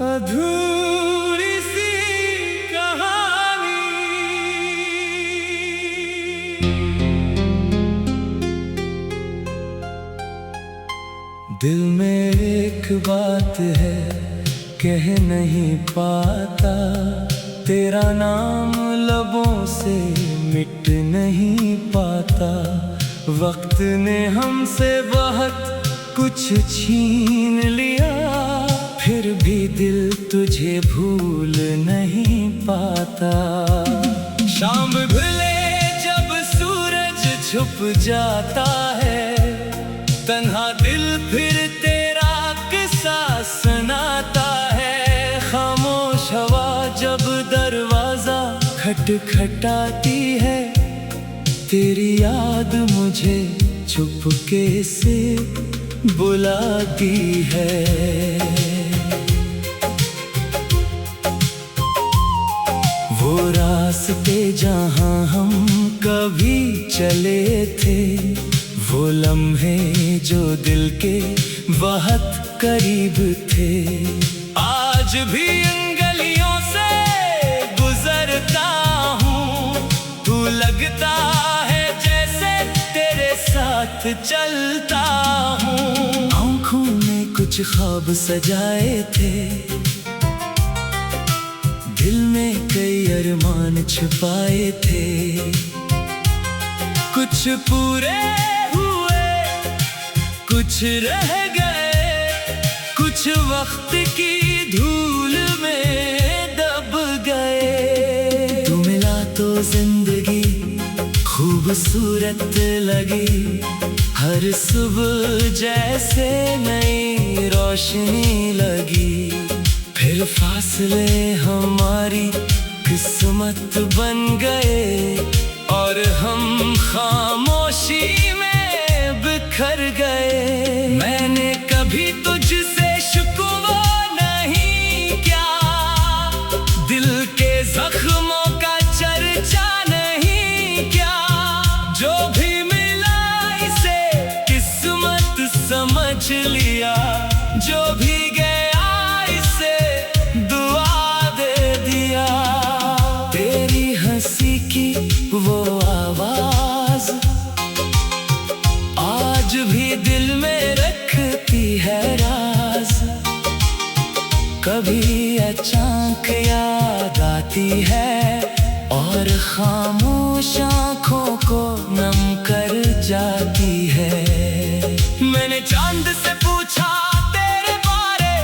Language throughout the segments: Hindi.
अधूरी सी कहानी। दिल में एक बात है कह नहीं पाता, तेरा नाम लबों से मिट नहीं पाता। वक्त ने हमसे बहुत कुछ छीन लिया, फिर भी दिल तुझे भूल नहीं पाता। शाम ढले जब सूरज छुप जाता है, तन्हा दिल फिर तेरा किस्सा सुनाता है। खामोश हवा जब दरवाजा खटखटाती है, तेरी याद मुझे चुपके से बुलाती है। वो रास्ते जहाँ हम कभी चले थे, वो लम्हे जो दिल के बहुत करीब थे। आज भी इन गलियों से गुजरता हूँ, तू लगता है जैसे तेरे साथ चलता हूँ। आँखों में कुछ ख्वाब सजाए थे, दिल में कई अरमान छुपाए थे। कुछ पूरे हुए, कुछ रह गए, कुछ वक्त की धूल में दब गए। तू मिला तो जिंदगी खूबसूरत लगी, हर सुबह जैसे नई रोशनी लगी। फिर फासले हमारी किस्मत बन गए, और हम खामोशी में बिखर गए। मैंने कभी तुझसे शिकवा नहीं किया, दिल के जख्मों का चर्चा नहीं किया। जो भी मिला इसे किस्मत समझ लिया, जो भी गया इसे दुआ दे दिया। तेरी हंसी की वो आवाज आज भी दिल में रखती है राज। कभी अचानक याद आती है, और खामोश आँखों को नम कर जाती है। मैंने चांद से पूछा तेरे बारे,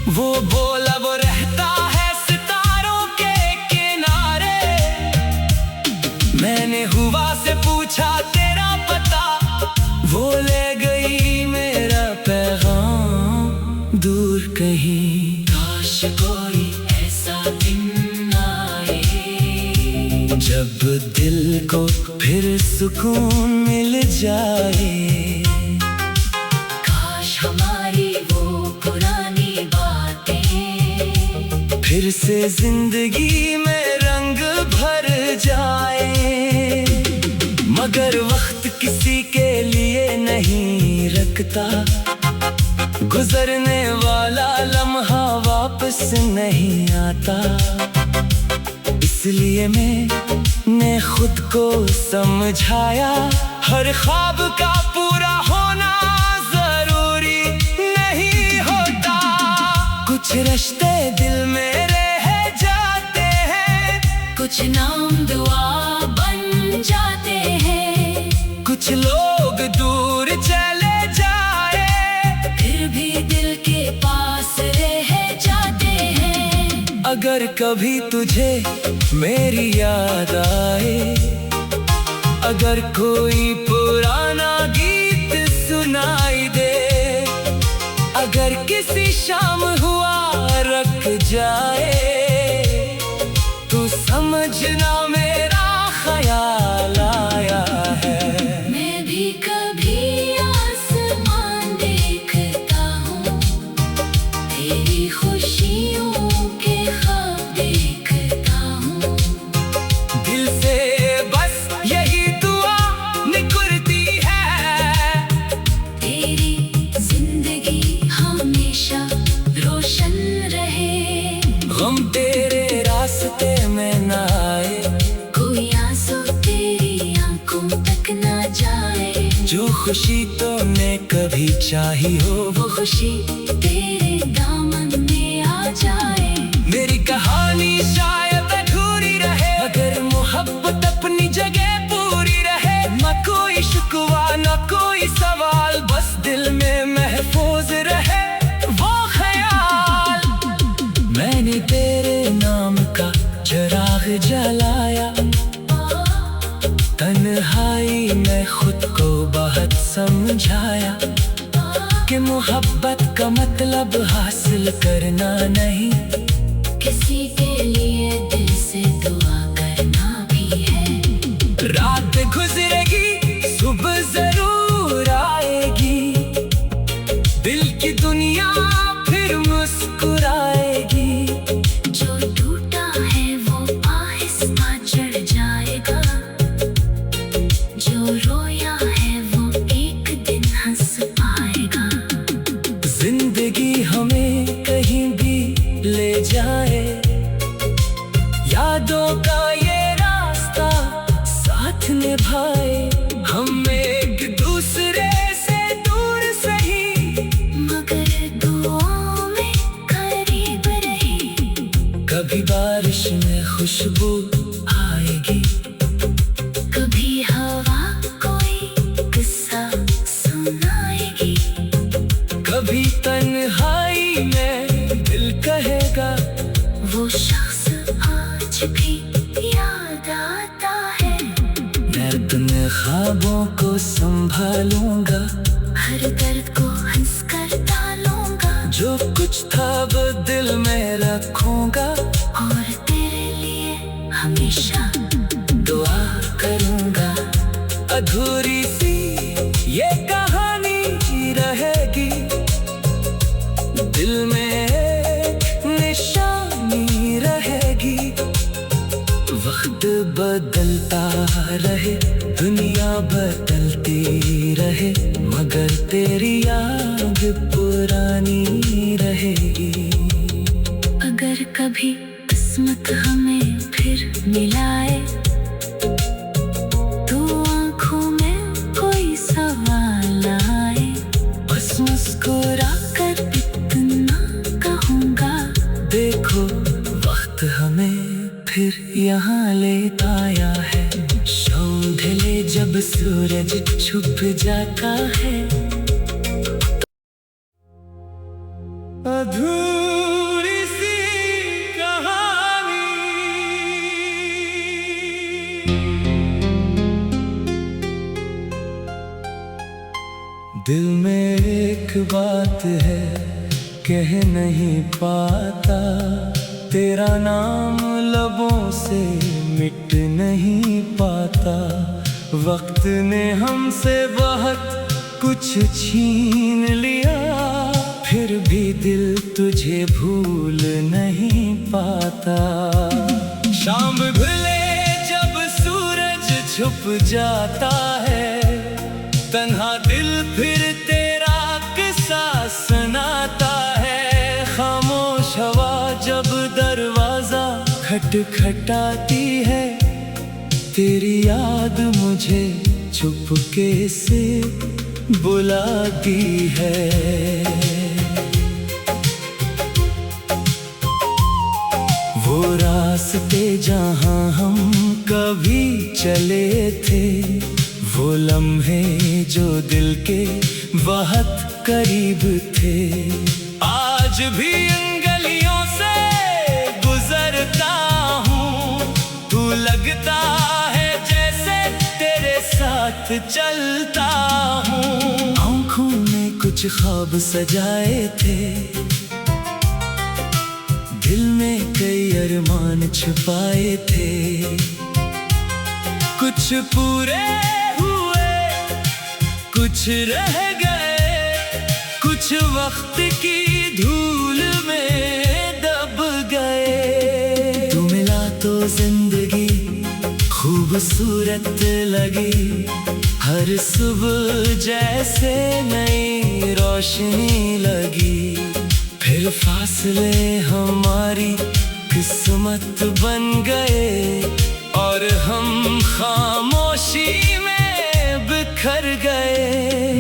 वो बोला वो रहता है सितारों के किनारे। मैंने हुआ से पूछा तेरा पता, वो ले गई मेरा पैगाम दूर कहीं। काश कोई ऐसा दिन आए, जब दिल को फिर सुकून मिल जाए। काश हमारी वो पुरानी बातें फिर से जिंदगी में रंग भर जाए। मगर वक्त किसी के लिए नहीं रखता, गुजरने वाला लम्हा वापस नहीं आता। इसलिए मैंने खुद को समझाया, हर ख्वाब का पूरा होना जरूरी नहीं होता। कुछ रिश्ते दिल में रह जाते हैं, कुछ नाम दुआ बन जाते हैं। कुछ लोग दूर चले जाए, फिर भी दिल के पास रह जाते हैं। अगर कभी तुझे मेरी याद आए, अगर कोई पुराना गीत सुनाई दे, अगर किसी शाम हुआ रख जाए, तो समझना मेरा ख्याल आया है। मैं भी कभी आसमान देखता हूँ, तेरी खुशियों के ख्वाब देखता हूँ। दिल से बस यही दुआ निकलती है, तेरी जिंदगी हमेशा रोशन खुशी तूने कभी चाही हो, वो खुशी तेरे दामन में आ जाए। मेरी कहानी शायद अधूरी रहे अगर मोहब्बत अपनी जगह पूरी रहे। न कोई शिकवा न कोई सवाल, बस दिल में महफूज रहे वो ख्याल। मैंने तेरे नाम का चिराग जलाया, तन्हाई में खुद को बहुत समझाया कि मोहब्बत का मतलब हासिल करना नहीं, किसी के लिए दिल से दुआ करना भी है। रात गुजरेगी सुबह जरूर आएगी, दिल की दुनिया फिर मुस्कुराएगी। जो टूटा है वो आहिस्ता चढ़ जाएगा, जो रोया है वो एक दिन हंस पाएगा। जिंदगी हमें कहीं भी ले जाए, यादों का ये रास्ता साथ निभाए। हम एक दूसरे से दूर सही, मगर दुआओं में करीब रही। कभी बारिश में खुशबू आएगी, कभी हवा कोई किस्सा सुनाएगी। कभी तन्हाई में दिल कहेगा, वो शख्स आज भी याद आता है। मैं अपने ख्वाबों को संभालूंगा, हर दर्द को हंस कर डालूंगा, जो कुछ था वो दिल में रखूंगा। और तेरे लिए हमेशा दुआ करूंगा। अधूरी सी ये कहानी रहेगी, दिल में एक निशानी रहेगी। वक्त बदलता रहे दुनिया बदलती रहे, मगर तेरी याद पुरानी रहेगी। अगर कभी किस्मत हमें फिर मिलाए, तो आंखों में कोई सवाल आए, बस मुस्कुरा कर इतना कहूँगा, देखो वक्त हमें फिर यहाँ ले आया है। शाम ढले जब सूरज छुप जाता है, अधूरी सी कहानी। दिल में एक बात है कह नहीं पाता, तेरा नाम लबों से मिट नहीं पाता। वक्त ने हमसे बहुत कुछ छीन लिया, फिर भी दिल तुझे भूल नहीं पाता। शाम ढले जब सूरज छुप जाता है, तन्हा दिल फिर तेरा किस्सा सुनाता है। खामोश हवा जब दरवाजा खटखटाती है, तेरी याद मुझे चुपके से बुलाती है। वो रास्ते जहाँ हम कभी चले थे, वो लम्हे जो दिल के बहुत करीब थे, आज भी इन गलियों से गुजरता हूँ। तू लगता है जैसे तेरे साथ चलता हूँ। आँखों में कुछ ख्वाब सजाए थे, दिल में कई अरमान छुपाए थे। कुछ पूरे हुए, कुछ रह गए, कुछ वक्त की धूल में दब गए। तू मिला तो जिंदगी खूबसूरत लगी, हर सुबह जैसे नई रोशनी लगी। फिर फासले हमारी किस्मत बन गए, और हम खामोशी में बिखर गए।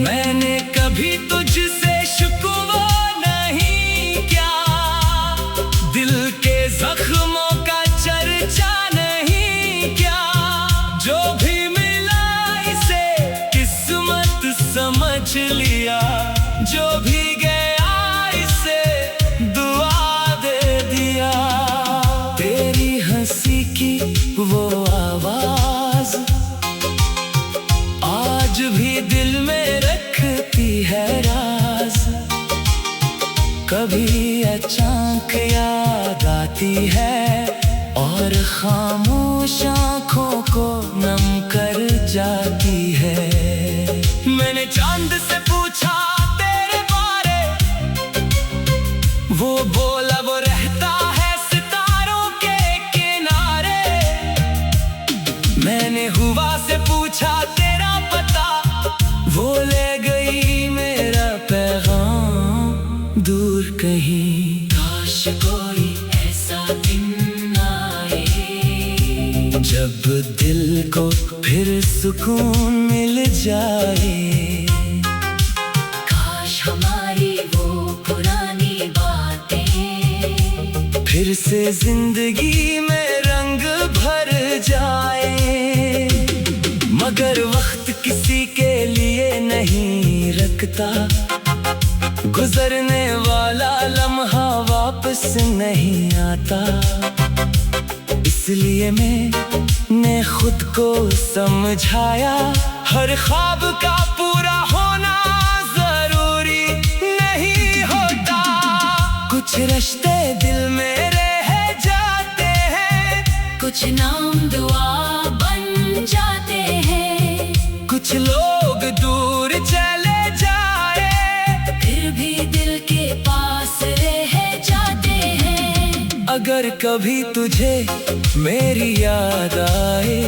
भी गया इसे दुआ दे दिया। तेरी हंसी की वो आवाज आज भी दिल में रखती है राज। कभी अचानक याद आती है और खामोश आँखों को नम कर जाती है। मैंने चांद से पूछा तेरे बारे, वो बोला वो रहता है सितारों के किनारे। मैंने हुआ से पूछा तेरा पता, वो ले गई मेरा पैगाम दूर कहीं। काश कोई ऐसा दिन आए जब दिल को फिर सुकून मिल जाए। काश हमारी वो पुरानी बातें फिर से जिंदगी में रंग भर जाए। मगर वक्त किसी के लिए नहीं रखता, गुजरने वाला लम्हा वापस नहीं आता। इसलिए मैंने खुद को समझाया, हर ख्वाब का पूरा होना जरूरी नहीं होता। कुछ रिश्ते दिल में रह जाते हैं, कुछ नाम दुआ बन जाते हैं। कुछ लोग दूर चले जाए फिर भी दिल के पास रह जाते हैं। अगर कभी तुझे मेरी याद आए,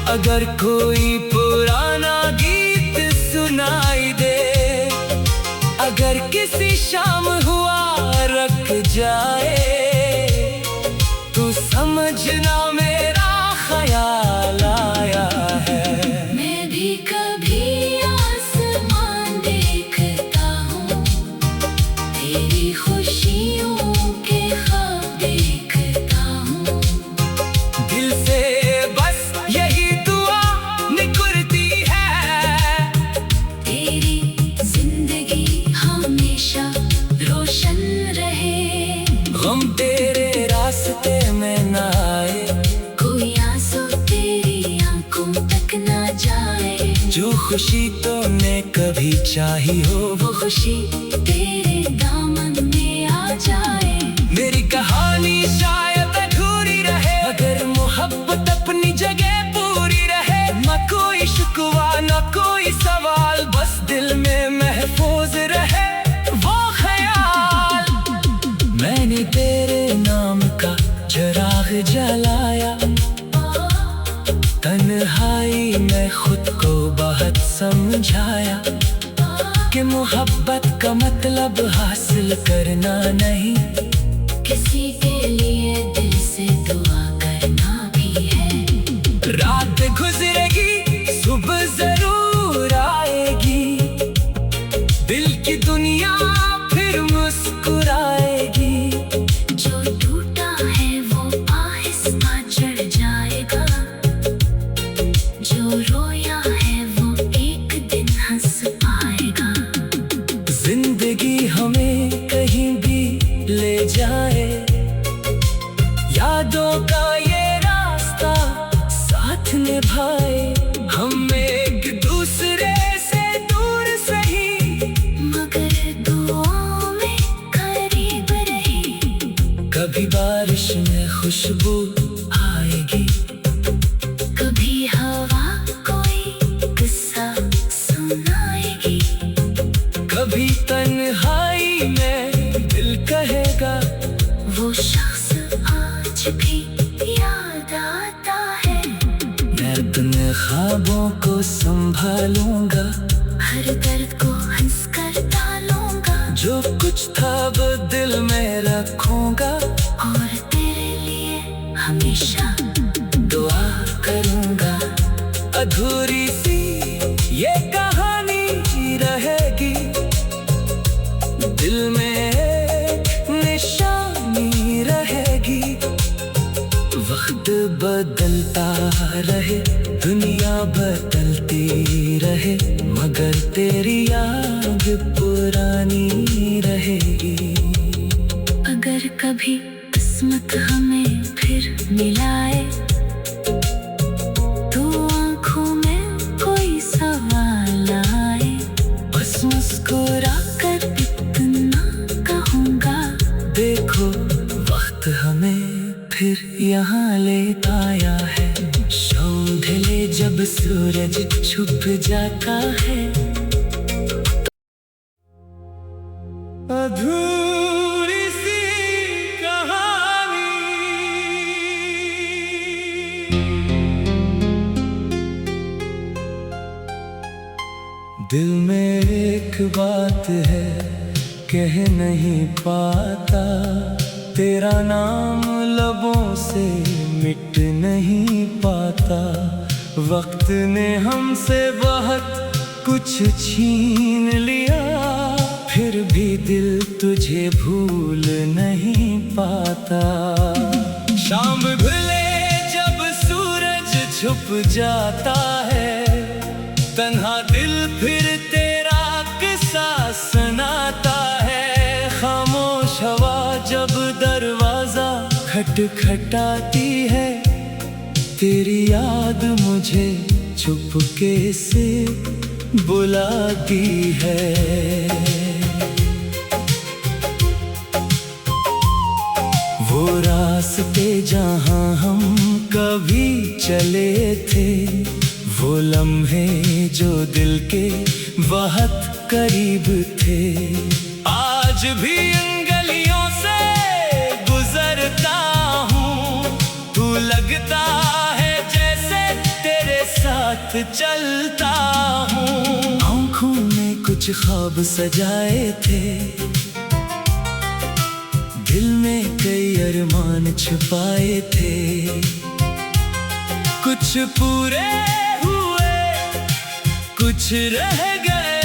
अगर कोई पुराना गीत सुनाई दे, अगर किसी शाम हुआ रख जाए, तू समझना मेरा ख्याल आया है। मैं भी कभी आसमान देखता हूँ, तेरी खुशियों के ख्वाब देखता हूँ। दिल से बस यही दुआ निकलती है, तेरी जिंदगी हमेशा रोशन रहे। गम तेरे रास्ते में न आए, कोई आंसू तेरी आंखों तक ना जाए। जो खुशी तूने कभी चाही हो वो खुशी तेरे दामन में आ जाए। मेरी कहानी शायद अधूरी रहे, अगर मोहब्बत अपनी जगह पूरी रहे। न कोई शिकवा न कोई सवाल, बस दिल में महफूज रहे वो ख्याल। मैंने तेरे नाम का चिराग जलाया, तन्हाई में खुद को बहुत समझाया कि मोहब्बत का मतलब हासिल करना नहीं, किसी के लिए दिल से दुआ करना भी है। रात गुजरेगी सुबह जरूर आएगी, दिल की दुनिया फिर मुस्कुराएगी। जो टूटा है वो आहिस्ता चढ़ जाएगा, जो रोया है वो एक दिन हंस पाएगा। जिंदगी हमें कहीं भी ले जाए, यादों का ये रास्ता साथ निभाए। हम एक दूसरे से दूर सही, मगर दुआओं में करीब रही। कभी बारिश में खुशबू आएगी, कभी हवा कोई किस्सा सुनाएगी। कभी तन्हाई में दिल कहेगा, वो शख्स आज भी याद आता है। मैं अपने ख्वाबों को संभालूंगा, हर दर्द को हंस कर डालूंगा। जो कुछ था वो दिल में रखूंगा, और तेरे लिए हमेशा दुआ करूंगा। अधूरी सी ये कहानी रहेगी, दिल में एक निशानी रहेगी। वक्त बदलता रहे, दुनिया बदलती रहे, मगर तेरी याद पुरानी पुरानी रहेगी। अगर कभी किस्मत हमें फिर मिलाए तो आंखों में कोई सवाल आए, बस मुस्कुरा कर इतना कहूँगा, देखो वक्त हमें फिर यहाँ ले आया है। शाम ढले जब सूरज छुप जाता है, अधूरी सी कहानी। दिल में एक बात है कह नहीं पाता, तेरा नाम लबों से मिट नहीं पाता। वक्त ने हमसे बहुत कुछ छीन लिया, फिर भी दिल तुझे भूल नहीं पाता। शाम ढले जब सूरज छुप जाता है, तन्हा दिल फिर तेरा किस्सा सुनाता है। खामोश हवा जब दरवाजा खटखटाती है, तेरी याद मुझे चुपके से बुलाती है। वो रास्ते जहाँ हम कभी चले थे, वो लम्हे जो दिल के बहुत करीब थे, आज भी इन गलियों से गुजरता हूँ। तू लगता है जैसे तेरे साथ चलता हूँ। आँखों में कुछ ख्वाब सजाए थे, दिल में कई अरमान छुपाए थे, कुछ पूरे हुए कुछ रह गए,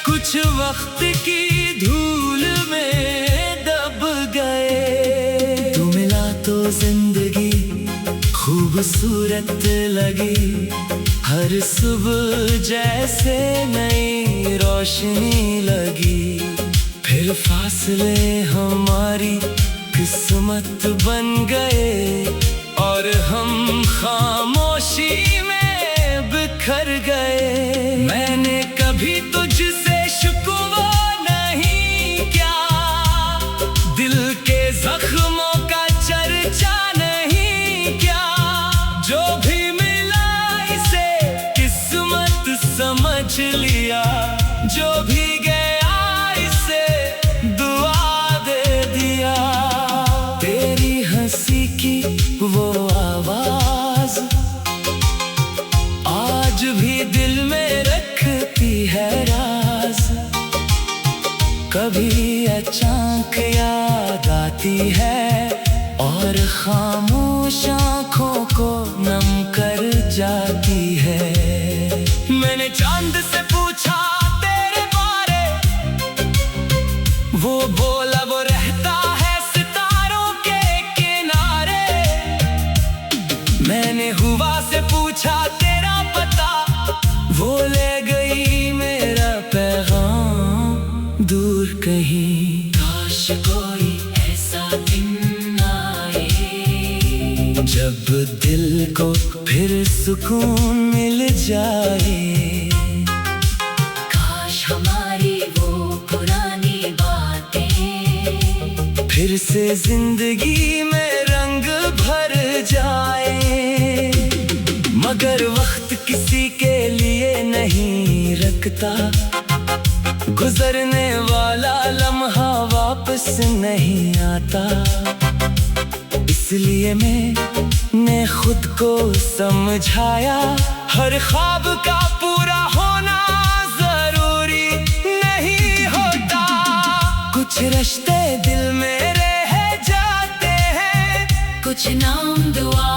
कुछ वक्त की धूल में दब गए। तू मिला तो जिंदगी खूबसूरत लगी, हर सुबह जैसे नई रोशनी लगी। फिर फासले हमारी किस्मत बन गए, और हम खामोशी में बिखर गए। मैंने कभी तुझसे शिकवा नहीं किया, दिल के जख्मों का चर्चा नहीं किया। जो भी मिला इसे किस्मत समझ लिया, जो भी गया इसे दुआ दे दिया। तेरी हंसी की वो आवाज आज भी दिल में रखती है राज। कभी अचानक याद आती है, और खामोश आँखों को नम कर जाती है। मैंने चांद से पूछा तेरे बारे, वो बोला वो रहता है सितारों के किनारे। मैंने हुआ से पूछा तेरा पता, वो ले गई मेरा पैगाम दूर कहीं। काश कोई ऐसा दिन आए, जब दिल को फिर सुकून मिल जाए। काश हमारी वो पुरानी बातें फिर से जिंदगी में रंग भर जाए। मगर वक्त किसी के लिए नहीं रखता, गुजरने वाला लम्हा वापस नहीं आता। इसलिए मैंने खुद को समझाया, हर ख्वाब का पूरा होना जरूरी नहीं होता। कुछ रिश्ते दिल में रह जाते हैं, कुछ नाम दुआ